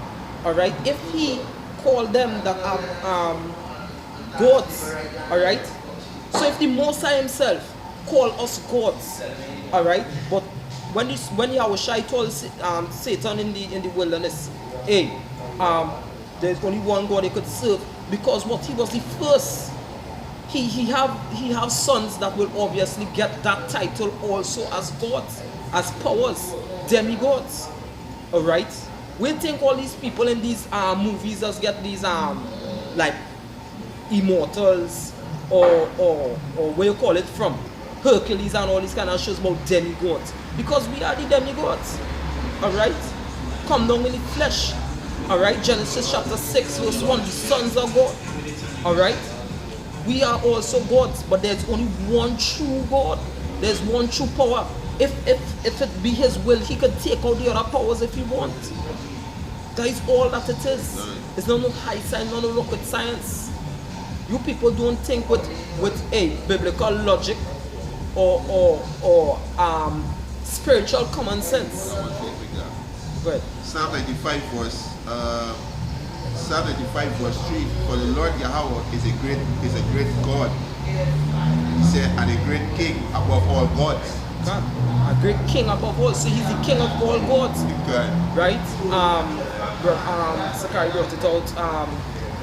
Alright? If he called them that are gods, alright? So if the Most High himself call us gods, alright? But when Yahushua told Satan in the wilderness, hey, there's only one God he could serve, because what he was the first. He have sons that will obviously get that title also as gods, as powers, demigods. Alright? We think all these people in these movies just get these like immortals or where you call it from, Hercules and all these kind of shows about demigods. Because we are the demigods. Alright? Come down in the flesh. Alright? Genesis chapter 6 verse 1, the sons of God. Alright? We are also gods, but there's only one true God. There's one true power. If it be his will, he could take out the other powers if he wants. That is all that it is. It's not no high science, not no rocket science. You people don't think with a biblical logic or spiritual common sense. Go ahead. Psalm 95 verse 3. For the Lord Yahweh is a great God. He said, and a great king above all gods. God, a great king above all. So he's the king of all gods. God. Right? Sakari wrote it out.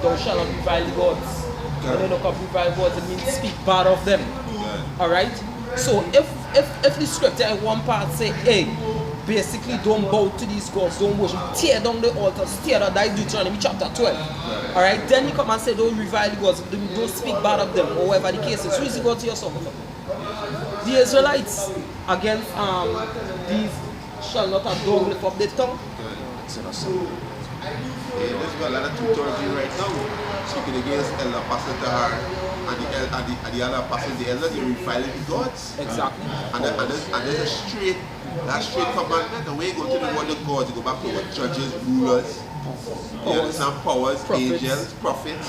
Thou shalt not revile the gods. When you look up revile gods, it means speak bad of them. Alright? So if the scripture in one part say, hey, basically don't bow to these gods, don't worship, tear down the altars, tear down Deuteronomy chapter 12. Alright, then you come and say don't revile the gods, don't speak bad of them, or whatever the case is. Who is the God to yourself? The Israelites against these shall not have dog lift up their tongue. There's a lot of tutorial right now speaking against Elder Pastor Tahar and the other pastors, the elders, you're reviling the gods. Exactly. And there's a straight commandment. And when you go to the word of God, you go back to what judges, rulers, you understand, powers, prophets. Angels, prophets.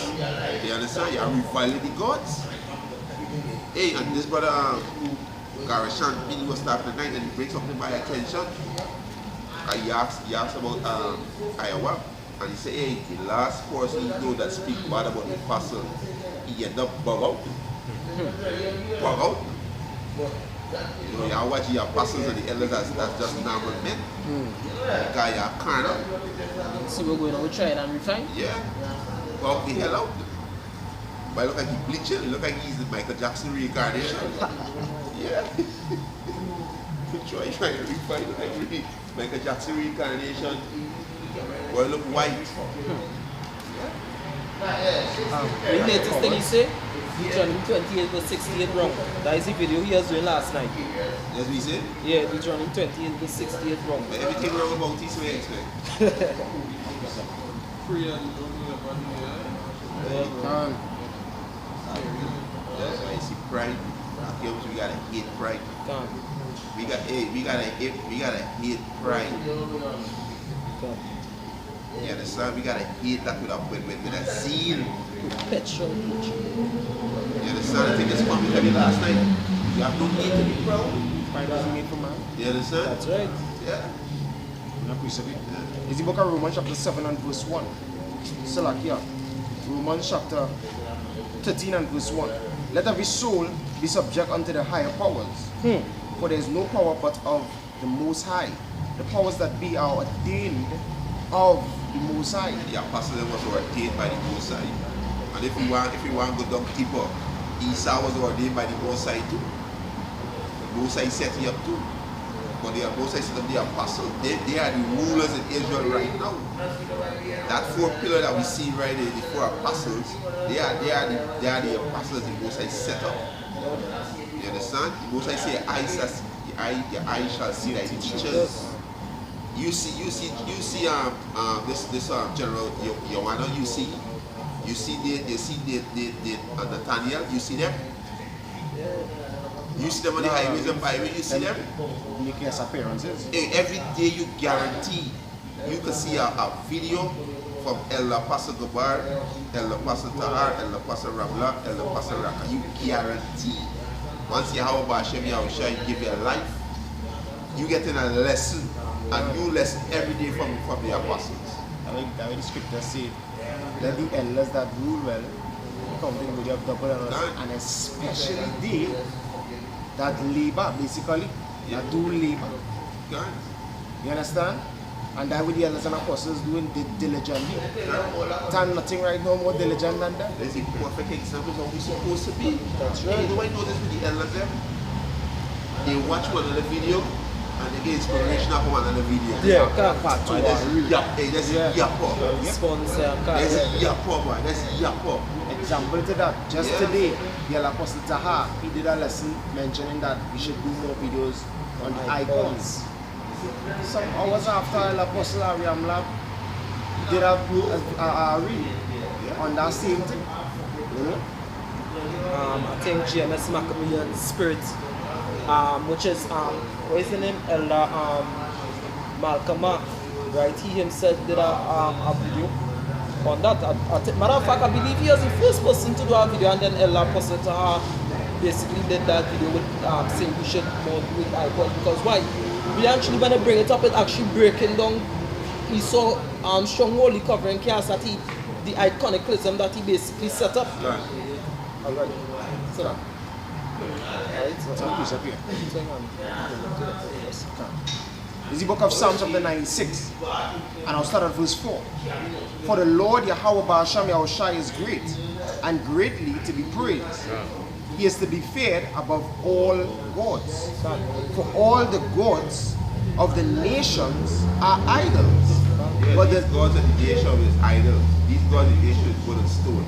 You understand? You're reviling the gods. Hey, and this brother Garashan, he was starting tonight and he brings something by attention. He asked about Iowa. And he said, hey, the last person he know that speak bad about the apostle, he end up bug out. Bug out. You know, you watch the apostles and the elders that's just normal men. The guy are carnal. See we're going to try it and refine? Yeah. Bug the hell out. But look like he's bleaching, it look like he's the Michael Jackson reincarnation. Yeah. Try to refine it like really Michael Jackson reincarnation. Well, look white. The latest thing he say, Deuteronomy 28 verse 68 wrong. That is the video he was doing last night. That's what he said? Yeah, Deuteronomy 28 verse 68 wrong. But everything wrong about this way, expect. That's why I see pride. Okay, we gotta hate pride. Come. We gotta hate pride. Come. You understand? We gotta hate that with a zeal. Petrol. You understand? I think it's what we had last night. You have no need to be proud. Pride doesn't make for man. You understand? That's right. Yeah. It's the book of Romans chapter 7 and verse 1. Salakia. Romans chapter 13 and verse 1. Let every soul be subject unto the higher powers. For there is no power but of the Most High. The powers that be are ordained of the Most High. The apostles was ordained by the Most High. And if you want to go down deeper, Esau was ordained by the Most High too. The Most High set him up too. But the Most High set up the apostles. They are the rulers in Israel right now. That four pillar that we see right there, the four apostles, they are the apostles the Most High set up. You understand? The Most High say, your eye shall see thy teachers. You see this General Yohana, you see Nathaniel, you see them? You see them on the highways and byways, you see them? Making his appearances. Every day you guarantee you can see a video from El Pastor Gabar, El Pastor Tahar, El Pastor Ramla, El Pastor Raka. You guarantee. Once you have a Hashem Yahushua give you a life, you getting a lesson, a new lesson every day from the apostles. That way the scriptures say, let the elders that rule well come to the body of double honors, and especially they that labor, basically, that do labor. You understand? And that with the elders and apostles doing diligently. Time nothing right now more diligent than that. There's a perfect example of how we're supposed to be. That's right. You know, I notice with the elders there, they watch one other video and they get inspiration from another video. Yeah, part 2. There's yapper. Sponsor. There's yapper, man. There's yapper. Example to that, just today, the Apostle Taha, he did a lesson mentioning that we should do more videos on icons. Some hours after the Apostle Ariam Lab, he did a read on that same thing. I think GMS Macamillion Spirit, which is what is the name? Elder Malcolm, right? He himself did a video on that. Matter of fact, I believe he was the first person to do a video, and then Elder Apostle Taha basically did that video with saying we should more do with icons. Because why? We actually, when I bring it up, it's actually breaking down Esau strongly covering chaos that the iconicalism that he basically set up. Right. Alright. So that. This is the book of Psalms chapter 96, and I'll start at verse 4. For the Lord Yahweh Ba'asham Yahushai is great, and greatly to be praised. He is to be feared above all gods. For all the gods of the nations are idols. Yeah, But these the gods of the nation is idols. These gods of the nation is wood and stone.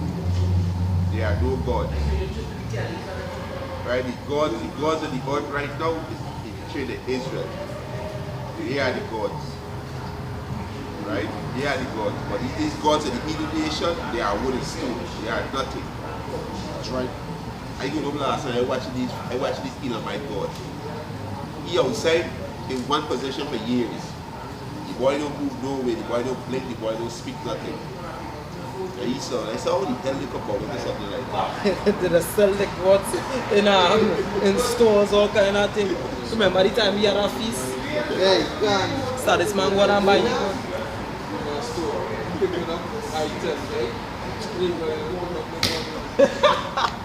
They are no God. Right? The gods of the earth right now is the children of Israel. They are the gods. Right? They are the gods. But these gods of the Hebrew nation, they are wood and stone. They are nothing. That's right. I go home last night, I watch this my God. He outside in one position for years. The boy don't move nowhere, the boy don't blink, the boy don't speak nothing. And I saw how the hell they come out with something like that. Did I sell the gods in stores, all kind of thing. Remember the time we had a feast? Hey, God. So this man go and buy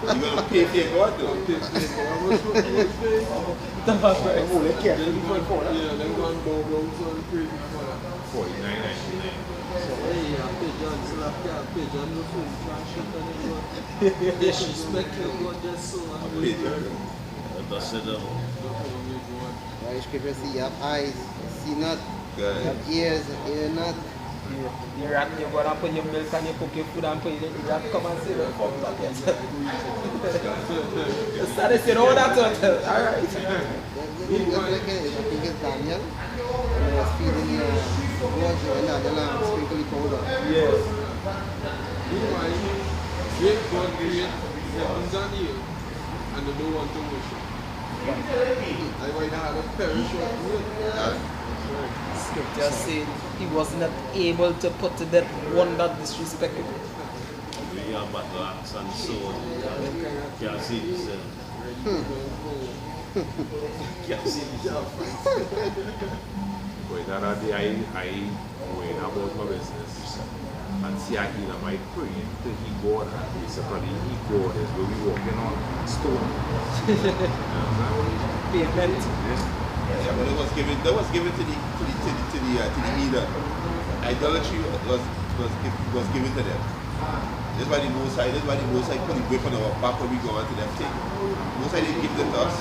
You're gonna pay for your God though. Yeah, them one go down so the crazy for that. 49.99. So, hey, I pay John, so I pay John no food, try shit on it. Disrespect your God just so. Right, scripture say you have eyes, see not. You have ears, hear not. You rat, you go and put your milk and you cook your food and put it in the rat, come and say, well, fuck that, yes. Started saying all that, alright. I think it's Daniel, and he was feeding water and the lamb, sprinkling powder. Yes. Meanwhile, great God created heavens and earth. and they don't want to worship. That's why they have a perish of will. Scripture said he was not able to put to death one that disrespected him. We have battle axe and sword. Can't see yourself. Can't see yourself. But the other day I went about my business and see I hear my praying to he God, and basically he God is where we walking on stone. Pavement. Yeah, but it was given to the heathen. Idolatry was given to them. That's why the Most High put the whip on our back when we go on to them thing. Most High didn't give it to us.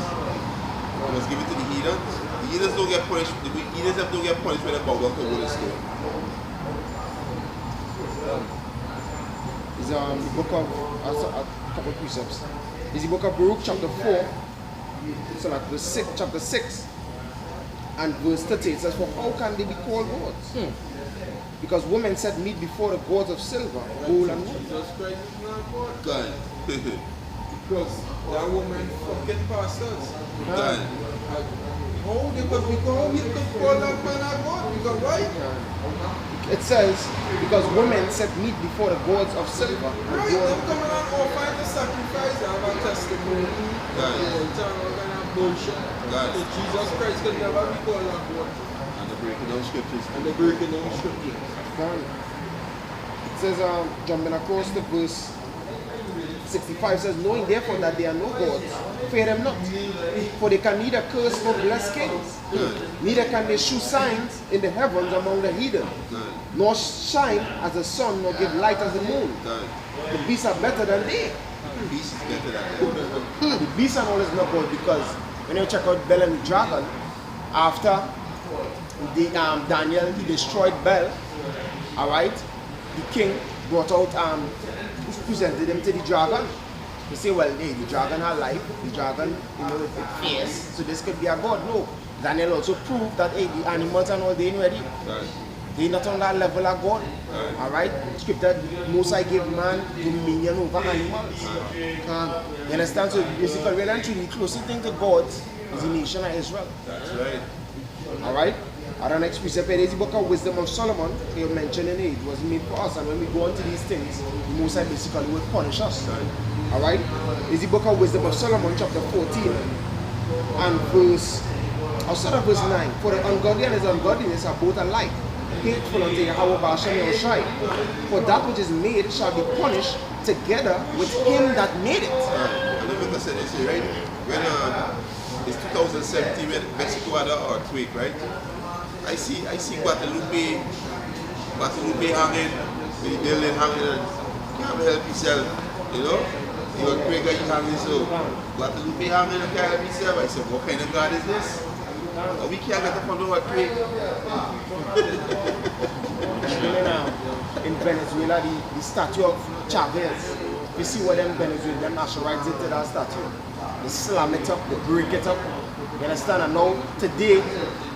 It was given to the heathens. The heathens don't get punished. The heathens don't get punished when they bow down to wood and stone. Is the book of a couple of precepts. Is the book of Baruch chapter 4, so like chapter 6 and verse 30. It says, for how can they be called gods? Because women set meat before the gods of silver, gold and wood. Jesus Christ is not God. God. Because that woman fucking pastors. God. How they could call that man a God? Because why? It says, because women set meat before the gods of silver. Right, them coming and offering the sacrifice and have a testimony. God. Bullshit. God. So Jesus Christ could never be called a God. And they're breaking down scriptures. And they're breaking down scriptures. It says, jumping across the verse 65 says, knowing therefore that they are no gods, fear them not, for they can neither curse nor bless kings, neither can they shew signs in the heavens among the heathen, nor shine as the sun, nor give light as the moon. The beasts are better than they. The beast is better than them. The beasts and all is not good, because when you check out Bel and the dragon, after Daniel, he destroyed Bel, alright, the king brought out presented them to the dragon. They say, well, hey, the dragon has life, the dragon, it fierce, so this could be a god. No. Daniel also proved that, hey, the animals and all, they ain't ready. They're not on that level of God. Alright? Scripture, Most High gave man dominion over animals. You understand? So basically, we're actually the closest thing to God is the nation of Israel. That's right. Alright? Our next precept is the book of Wisdom of Solomon. He mentioned in it was made for us, and when we go into these things, the Most High basically will punish us. Alright? It's the book of Wisdom of Solomon, chapter 14, and verse, I'll start at verse 9. For the ungodly and his ungodliness are both alike, hateful unto Yahweh Ba'ashem Yahushai. For that which is made shall be punished together with him that made it. I know because they say, right? When it's 2017 when Mexico had an earthquake, right? I see Guadalupe hanging, with the building hanging, and can't help yourself, you know? You earthquake you hanging, so Guadalupe hanging and can't help yourself. I said, what kind of God is this? We can't get up on the earthquake. In Venezuela, the statue of Chavez, you see what them Venezuelan nationalites did to that statue? They slam it up, they break it up. You understand? And now, today,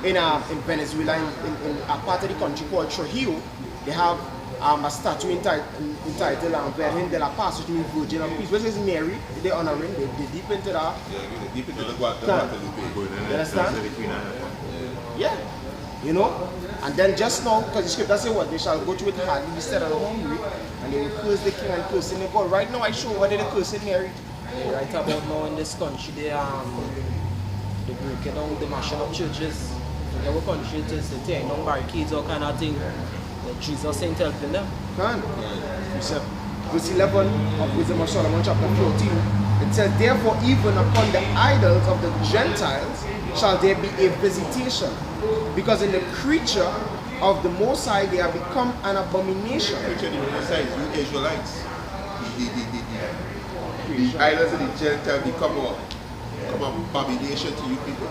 in Venezuela, in a part of the country called Trujillo, they have a statue entitled Virgen de la Paz, which means Virgin of Peace, which is Mary. They honoring, they deep into that. Yeah, deep into the Guadalupe. You understand? Yeah. You know? And then just now, because the scripture says what? They shall go through it hardly instead of hungry, and they will curse the king and cursing the God. Right now, I show what they cursing Mary. Right about now in this country, they breaking down, the mashing up churches. In our country, it is tearing down barricades or kind of thing. But Jesus ain't helping them. Can. Verse 11 of Wisdom of Solomon, chapter 14. It says, therefore, even upon the idols of the Gentiles shall there be a visitation, because in the creature of the Most High they have become an abomination. The creature of the Most High is you Israelites. The idols of the Gentiles become an abomination to you people.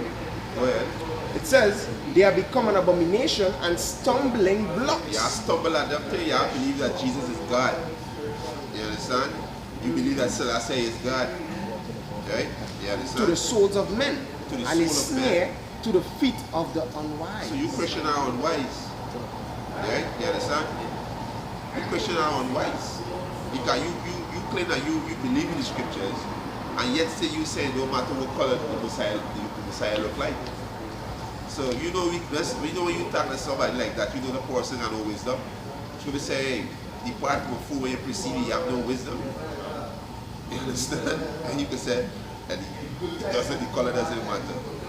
Go ahead. It says, they have become an abomination and stumbling blocks. You stumble at them till you believe that Jesus is God. You understand? You believe that Selassie is God. Right? You understand? To the souls of men. To the and a soul of snare men. to the feet of the unwise. So you Christian are unwise. Right? You understand? You Christian are unwise. Because you claim that you believe in the scriptures, and yet still you say no matter what color the Messiah look like. So you know weakness, you know when you talk to somebody like that, you know the person has no wisdom. So they say, hey, depart from food when you perceive you have no wisdom. You understand? And you can say, and the color doesn't matter.